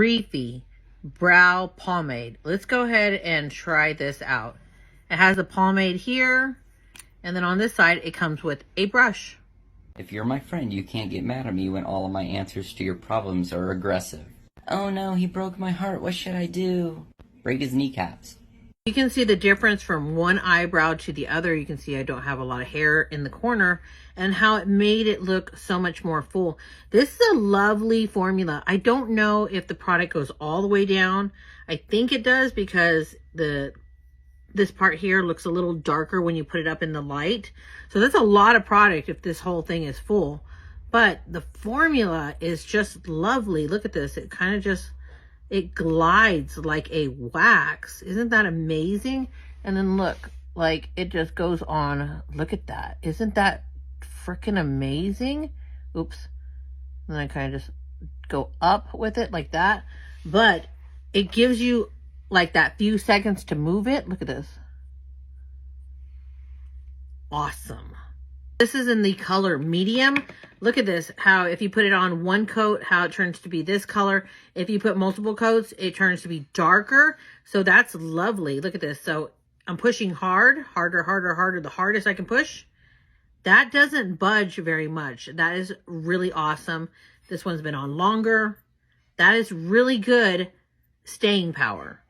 Refy Brow Pomade. Let's go ahead and try this out. It has a pomade here, and then on this side, it comes with a brush. If you're my friend, you can't get mad at me when all of my answers to your problems are aggressive. Oh no, he broke my heart. What should I do? Break his kneecaps. You can see the difference from one eyebrow to the other. You can see I don't have a lot of hair in the corner and how it made it look so much more full. This is a lovely formula. I don't know if the product goes all the way down. I think it does because this part here looks a little darker when you put it up in the light. So that's a lot of product if this whole thing is full. But the formula is just lovely. Look at this. It kind of just, it glides like a wax. Isn't that amazing? And then look, like it just goes on. Look at that. Isn't that freaking amazing? Oops. And then I kind of just go up with it like that. But it gives you like that few seconds to move it. Look at this. Awesome. This is in the color medium. Look at this, how if you put it on one coat, how it turns to be this color. If you put multiple coats, it turns to be darker. So that's lovely. Look at this. So I'm pushing hard, harder, the hardest I can push. That doesn't budge very much. That is really awesome. This one's been on longer. That is really good staying power.